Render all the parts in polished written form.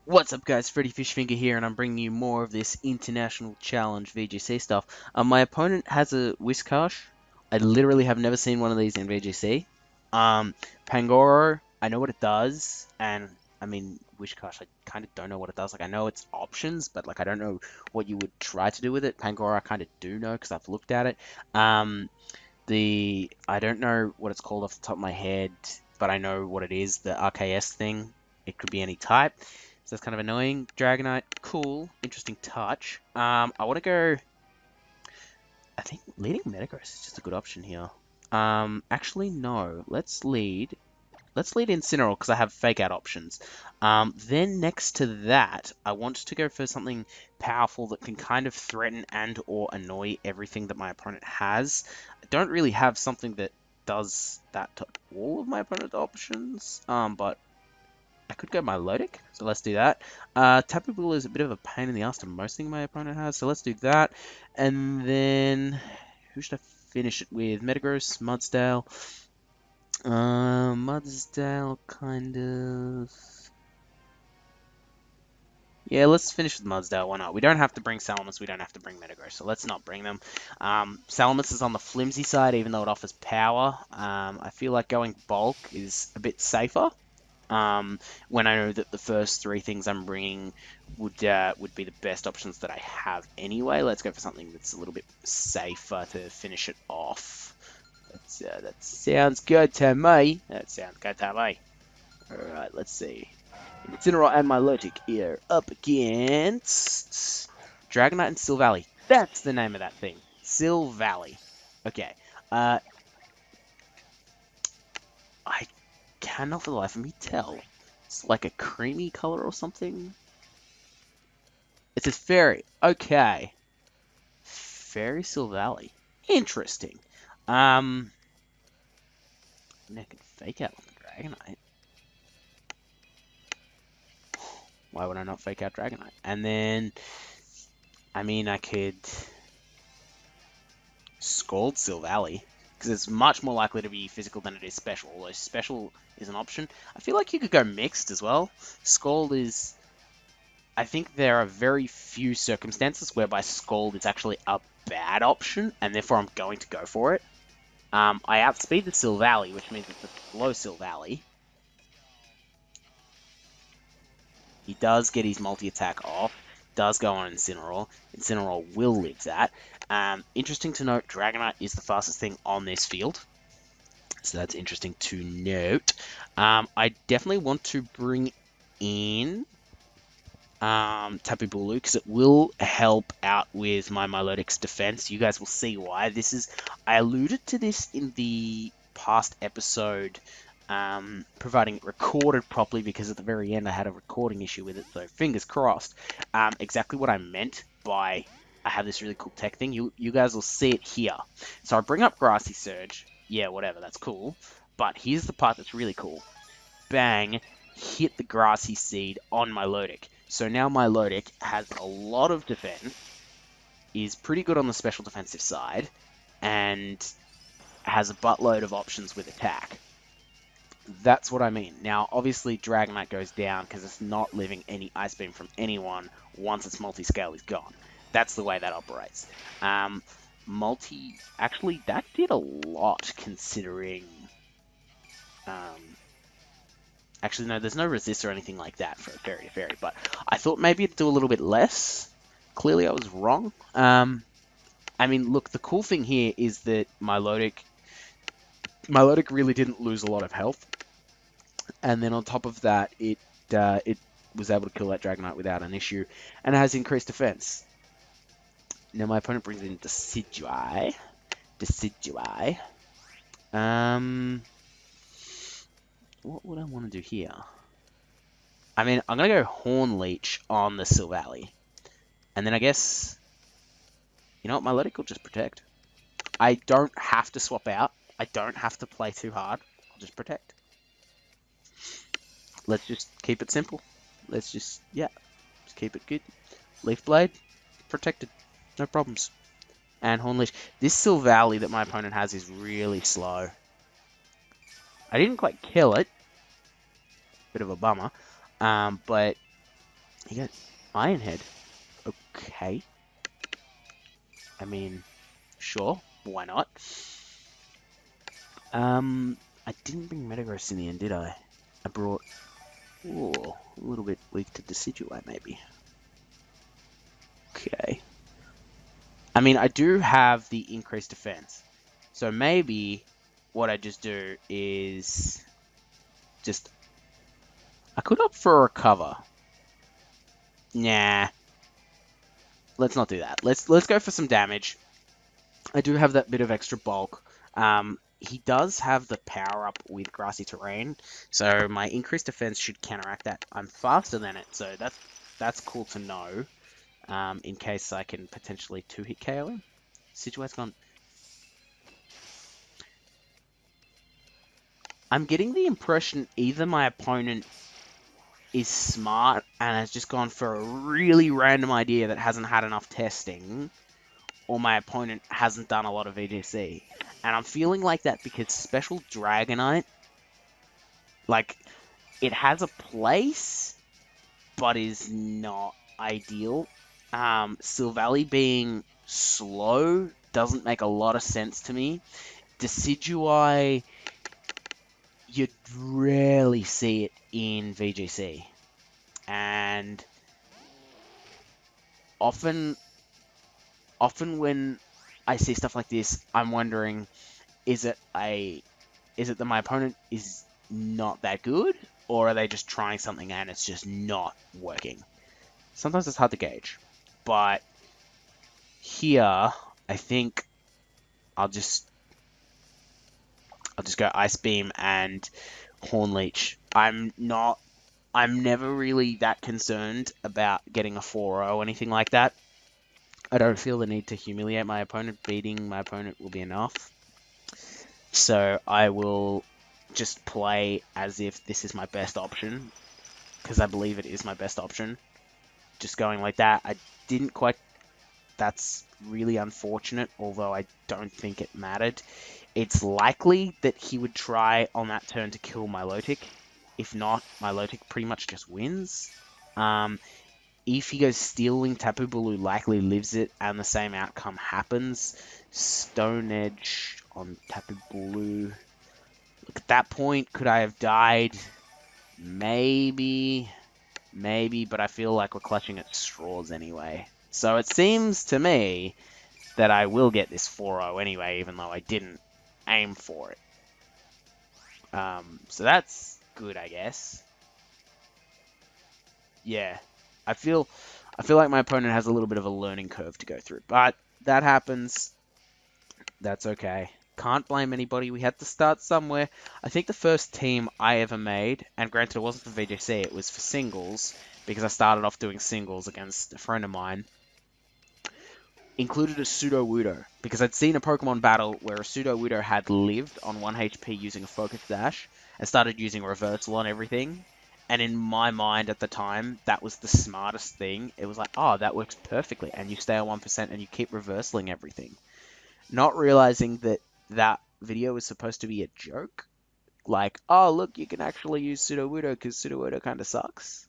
What's up guys, Freddy Fishfinger here, and I'm bringing you more of this International Challenge VGC stuff. My opponent has a Whiscash. I literally have never seen one of these in VGC. Pangoro, I know what it does, and I mean, Whiscash, I kind of don't know what it does. Like, I know its options, but like, I don't know what you would try to do with it. Pangoro, I kind of do know because I've looked at it. I don't know what it's called off the top of my head, but I know what it is, the RKS thing. It could be any type. So that's kind of annoying. Dragonite, cool, interesting touch. I want to go. I think leading Metagross is just a good option here. Actually no. Let's lead. Let's lead Incineroar because I have fake out options. Then next to that, I want to go for something powerful that can kind of threaten and or annoy everything that my opponent has. I don't really have something that does that to all of my opponent's options. But I could go Milotic, so let's do that. Tapu Bulu is a bit of a pain in the ass to most things my opponent has, so let's do that. And then, who should I finish it with? Metagross, Mudsdale. Mudsdale, kind of. Yeah, let's finish with Mudsdale, why not? We don't have to bring Salamis, we don't have to bring Metagross, so let's not bring them. Salamis is on the flimsy side, even though it offers power. I feel like going Bulk is a bit safer. When I know that the first three things I'm bringing would be the best options that I have anyway. Let's go for something that's a little bit safer to finish it off. That sounds good to me. That sounds good to me. Alright, let's see. Incineroar and Milotic here up against Dragonite and Silvally. That's the name of that thing. Silvally. Okay. I cannot for the life of me tell. It's like a creamy color or something. It says Fairy. Okay. Fairy Silvally. Interesting. I can fake out on the Dragonite. Why would I not fake out Dragonite? And then, I mean, I could Scald Silvally, because it's much more likely to be physical than it is special, although special is an option. I feel like you could go mixed as well. Scald is... I think there are very few circumstances whereby Scald is actually a bad option, and therefore I'm going to go for it. I outspeed the Silvally, which means it's a slow Silvally. He does get his multi-attack off, does go on Incineroar. Incineroar will live that. Interesting to note, Dragonite is the fastest thing on this field. So that's interesting to note. I definitely want to bring in Tapu Bulu because it will help out with my Milotic's defense. You guys will see why. I alluded to this in the past episode, providing it recorded properly because at the very end I had a recording issue with it, so fingers crossed. Exactly what I meant by I have this really cool tech thing. You guys will see it here. So I bring up Grassy Surge. Yeah, whatever, that's cool. But here's the part that's really cool. Bang, hit the Grassy Seed on Milotic. So now Milotic has a lot of defense, is pretty good on the special defensive side, and has a buttload of options with attack. That's what I mean. Now, obviously, Dragonite goes down because it's not living any Ice Beam from anyone once its multi-scale is gone. That's the way that operates. Actually, that did a lot considering... Actually, no, there's no resist or anything like that for a fairy to fairy, but I thought maybe it'd do a little bit less. Clearly, I was wrong. I mean, look, the cool thing here is that Milotic really didn't lose a lot of health, and then on top of that, it was able to kill that Dragonite without an issue, and it has increased defense. Now my opponent brings in Decidueye. What would I want to do here? I mean, I'm going to go Horn Leech on the Silvally. And then I guess, you know what, Milotic will just protect. I don't have to swap out. I don't have to play too hard. I'll just protect. Let's just keep it simple. Let's just keep it good. Leaf Blade, protected. No problems. And Horn Leech. This Silvally that my opponent has is really slow. I didn't quite kill it. Bit of a bummer. But He got Ironhead. Okay. I mean, sure. Why not? I didn't bring Metagross in the end, did I? I brought... Ooh, a little bit weak to Decidueye, maybe. Okay. I mean, I do have the increased defense. So maybe what I just do is just... I could opt for a recover. Nah, let's not do that. Let's go for some damage. I do have that bit of extra bulk. He does have the power up with grassy terrain, so my increased defense should counteract that. I'm faster than it, so that's cool to know. In case I can potentially two-hit KO him. Situate's gone. I'm getting the impression either my opponent is smart and has just gone for a really random idea that hasn't had enough testing, or my opponent hasn't done a lot of VGC. And I'm feeling like that because Special Dragonite, like, it has a place, but is not ideal. Silvally being slow doesn't make a lot of sense to me. Decidueye, you'd rarely see it in VGC. And often when I see stuff like this, I'm wondering, is it that my opponent is not that good, or are they just trying something and it's just not working? Sometimes it's hard to gauge, but here I think I'll just go Ice Beam and Horn Leech. I'm never really that concerned about getting a 4-0 or anything like that. I don't feel the need to humiliate my opponent. Beating my opponent will be enough. So I will just play as if this is my best option, because I believe it is my best option. Just going like that. I didn't quite... That's really unfortunate, although I don't think it mattered. It's likely that he would try on that turn to kill Milotic. If not, Milotic pretty much just wins. If he goes Steel Wing, Tapu Bulu likely lives it, and the same outcome happens. Stone Edge on Tapu Bulu. Look, at that point, could I have died? Maybe, but I feel like we're clutching at straws anyway. So it seems to me that I will get this 4-0 anyway, even though I didn't aim for it. So that's good, I guess. Yeah, I feel like my opponent has a little bit of a learning curve to go through, but that happens. That's okay. Can't blame anybody. We had to start somewhere. I think the first team I ever made, and granted it wasn't for VGC, it was for singles, because I started off doing singles against a friend of mine, included a Sudowoodo, because I'd seen a Pokemon battle where a Sudowoodo had lived on 1 HP using a Focus Dash, and started using Reversal on everything, and in my mind at the time, that was the smartest thing. It was like, oh, that works perfectly, and you stay on 1% and you keep reversaling everything. Not realizing that that video was supposed to be a joke. Like, oh, look, you can actually use Sudowoodo because Sudowoodo kind of sucks.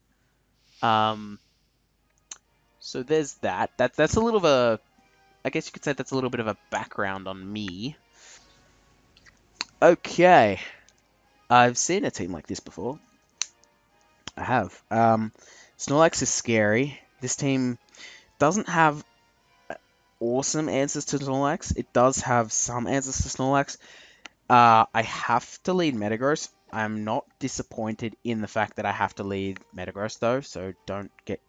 So there's that. That's a little of a... I guess you could say that's a little bit of a background on me. Okay. I've seen a team like this before. I have. Snorlax is scary. This team doesn't have awesome answers to Snorlax. It does have some answers to Snorlax. I have to lead Metagross. I'm not disappointed in the fact that I have to lead Metagross, though, so don't get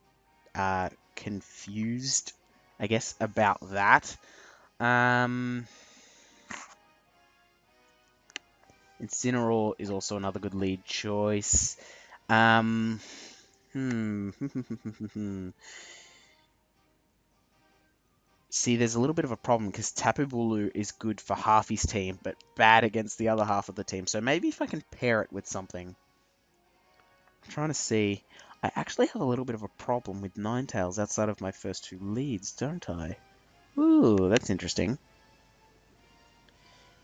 confused, I guess, about that. Incineroar is also another good lead choice. See, there's a little bit of a problem because Tapu Bulu is good for half his team, but bad against the other half of the team. So maybe if I can pair it with something. I'm trying to see. I actually have a little bit of a problem with Ninetales outside of my first two leads, don't I? Ooh, that's interesting.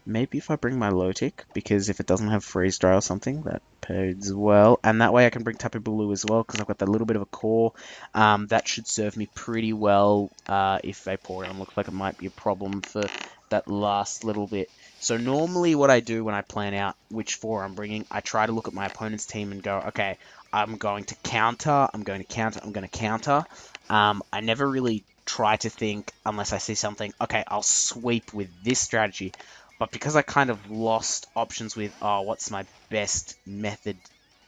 Maybe if I bring my Lotic, because if it doesn't have Freeze Dry or something, that bodes well. And that way I can bring Tapu Bulu as well, because I've got that little bit of a core. That should serve me pretty well if Vaporeon looks like it might be a problem for that last little bit. So normally what I do when I plan out which four I'm bringing, I try to look at my opponent's team and go, okay, I'm going to counter, I'm going to counter, I'm going to counter. I never really try to think, unless I see something, okay, I'll sweep with this strategy. But because I kind of lost options with, oh, what's my best method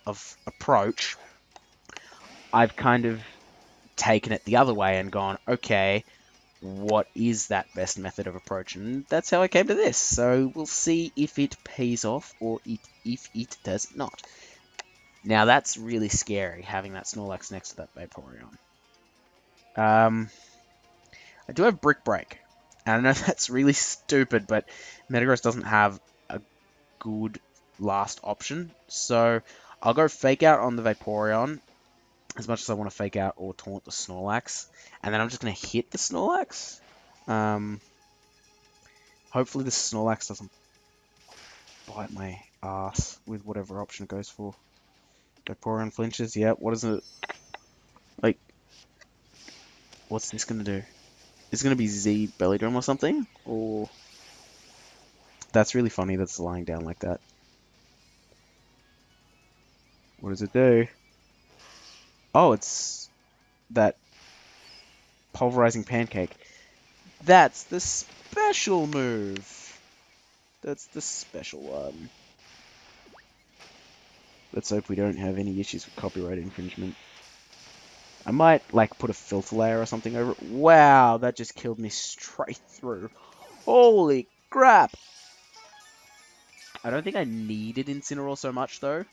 of approach, I've kind of taken it the other way and gone, okay, what is that best method of approach? And that's how I came to this. So we'll see if it pays off or if it does not. Now that's really scary, having that Snorlax next to that Vaporeon. I do have Brick Break. And I know that's really stupid, but Metagross doesn't have a good last option. So I'll go Fake Out on the Vaporeon, as much as I want to Fake Out or Taunt the Snorlax. And then I'm just going to hit the Snorlax. Hopefully the Snorlax doesn't bite my ass with whatever option it goes for. Vaporeon flinches, yeah, what is it? Like, what's this going to do? Is it going to be Z Belly Drum or something? Or... That's really funny that's lying down like that. What does it do? Oh, it's that pulverizing pancake. That's the special move. That's the special one. Let's hope we don't have any issues with copyright infringement. I might, like, put a filter layer or something over it. Wow, that just killed me straight through. Holy crap! I don't think I needed Incineroar so much, though.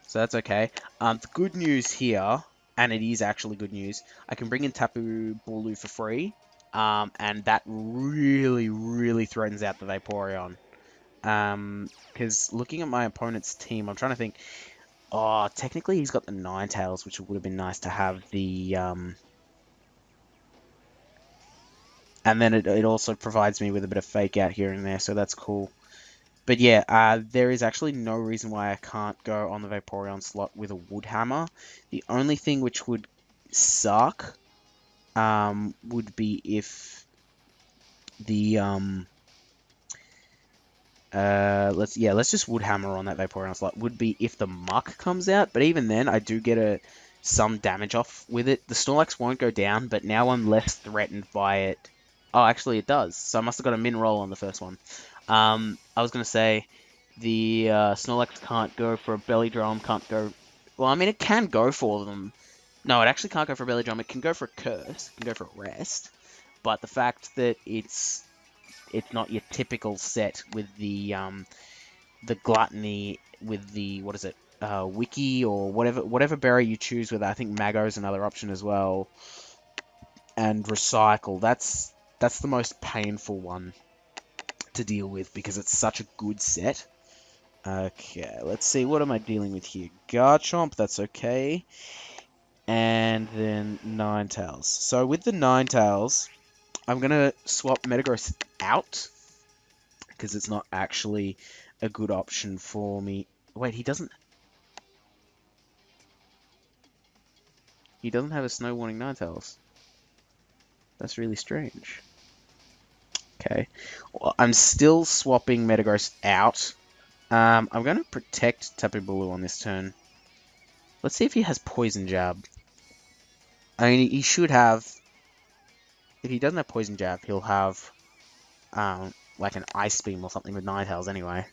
So that's okay. The good news here, and it is actually good news, I can bring in Tapu Bulu for free. And that really, really threatens out the Vaporeon. Because looking at my opponent's team, I'm trying to think. Oh, technically he's got the Ninetales, which would have been nice to have the... And then it also provides me with a bit of Fake Out here and there, so that's cool. But yeah, there is actually no reason why I can't go on the Vaporeon slot with a Wood Hammer. The only thing which would suck would be if the let's just Wood Hammer on that Vaporeon slot. Would be if the Muck comes out, but even then I do get some damage off with it. The Snorlax won't go down, but now I'm less threatened by it. Oh, actually it does. So I must have got a min roll on the first one. I was gonna say the Snorlax can't go for a Belly Drum, can't go... Well, I mean, it can go for them. No, it actually can't go for a Belly Drum. It can go for a Curse, it can go for a Rest. But the fact that it's not your typical set with the Gluttony, with the, what is it, Wiki, or whatever berry you choose with, I think Mago's another option as well, and Recycle, that's the most painful one to deal with because it's such a good set. Okay, let's see, what am I dealing with here? Garchomp, that's okay. And then Ninetales. So with the Ninetales, I'm going to swap Metagross out because it's not actually a good option for me. Wait, he doesn't have a Snow Warning Ninetales. That's really strange. Okay. Well, I'm still swapping Metagross out. I'm going to protect Tapu Bulu on this turn. Let's see if he has Poison Jab. I mean, he should have... If he doesn't have Poison Jab, he'll have like an Ice Beam or something with Ninetales anyway.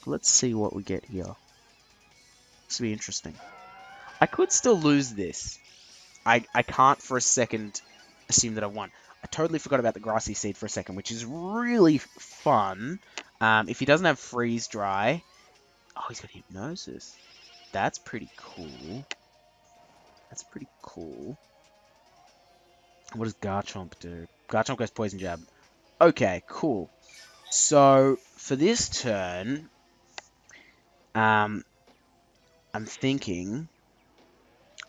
Let's see what we get here. This will be interesting. I could still lose this. I can't for a second assume that I won. I totally forgot about the Grassy Seed for a second, which is really fun. If he doesn't have Freeze Dry... Oh, he's got Hypnosis. That's pretty cool. That's pretty cool. What does Garchomp do? Garchomp goes Poison Jab. Okay, cool. So, for this turn, I'm thinking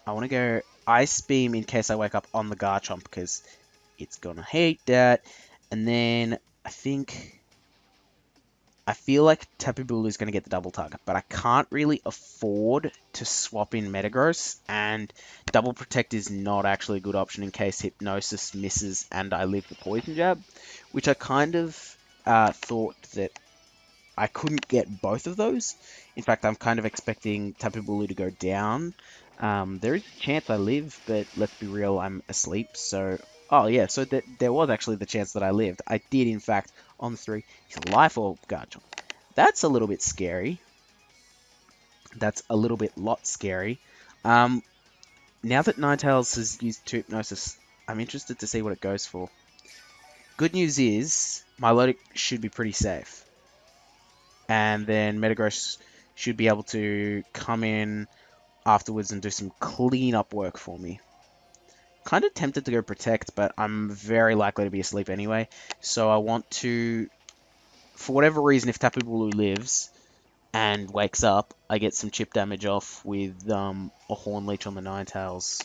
I want to go Ice Beam in case I wake up on the Garchomp because it's going to hate that. And then I feel like Tapu Bulu is going to get the double target, but I can't really afford to swap in Metagross, and Double Protect is not actually a good option in case Hypnosis misses and I live the Poison Jab, which I kind of thought that I couldn't get both of those. In fact, I'm kind of expecting Tapu Bulu to go down. There is a chance I live, but let's be real, I'm asleep, so... Oh, yeah, so there was actually the chance that I lived. I did, in fact, on the 3. He's a Life Orb Garchomp. That's a little bit scary. That's a little bit lot scary. Now that Ninetales has used 2 Hypnosis, I'm interested to see what it goes for. Good news is, Milotic should be pretty safe. And then Metagross should be able to come in afterwards and do some cleanup work for me. Kind of tempted to go Protect, but I'm very likely to be asleep anyway. So I want to, for whatever reason, if Tapu Bulu lives and wakes up, I get some chip damage off with a Horn Leech on the Ninetales.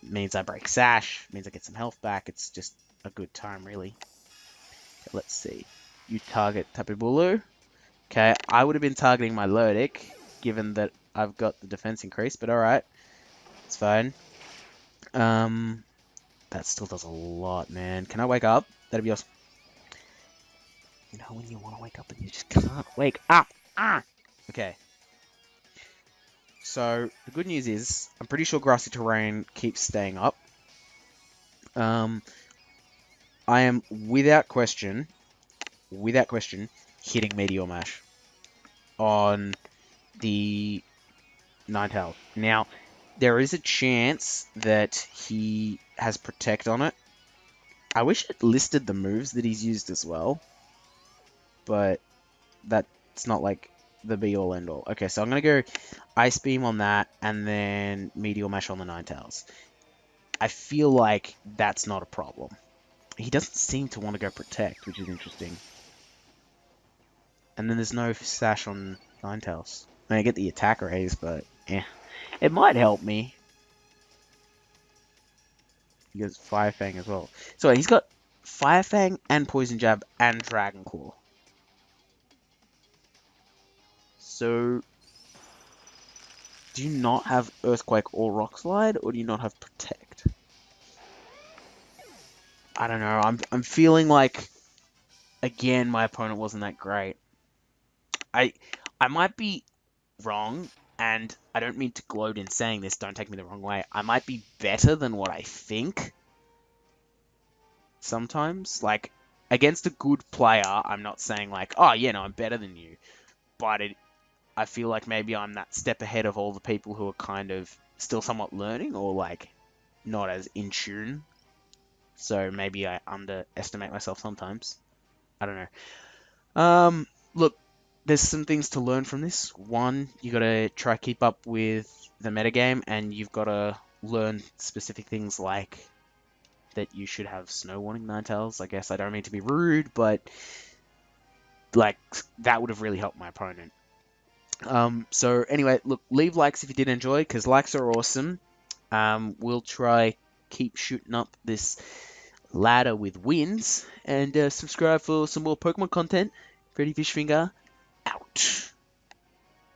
Means I break Sash, means I get some health back. It's just a good time, really. Okay, let's see. You target Tapu Bulu. Okay, I would have been targeting my Milotic, given that I've got the defense increase, but alright. It's fine. That still does a lot, man. Can I wake up? That'd be awesome. You know when you want to wake up and you just can't wake up. Ah! Okay. So, the good news is, I'm pretty sure Grassy Terrain keeps staying up. I am, without question, hitting Meteor Mash on the Ninetales. Now, there is a chance that he has Protect on it. I wish it listed the moves that he's used as well, but that's not like the be-all end-all. Okay, so I'm going to go Ice Beam on that, and then Meteor Mash on the Ninetales. I feel like that's not a problem. He doesn't seem to want to go Protect, which is interesting. And then there's no Sash on Ninetales. I mean, I get the attack raise, but yeah. It might help me. He goes Fire Fang as well. So he's got Fire Fang and Poison Jab and Dragon Claw. So, do you not have Earthquake or Rock Slide, or do you not have Protect? I don't know. I'm feeling like, again, my opponent wasn't that great. I might be wrong, and I don't mean to gloat in saying this, don't take me the wrong way. I might be better than what I think sometimes. Like, against a good player, I'm not saying like, oh yeah, no, I'm better than you. But I feel like maybe I'm that step ahead of all the people who are kind of still somewhat learning or like not as in tune. So maybe I underestimate myself sometimes. I don't know. Look, there's some things to learn from this. One, you gotta try keep up with the metagame, and you've gotta learn specific things like that you should have Snow Warning Ninetales. I guess I don't mean to be rude, but like that would have really helped my opponent. So anyway, look, leave likes if you did enjoy, because likes are awesome. We'll try keep shooting up this ladder with wins, and subscribe for some more Pokemon content. Freddy Fishfinger, out.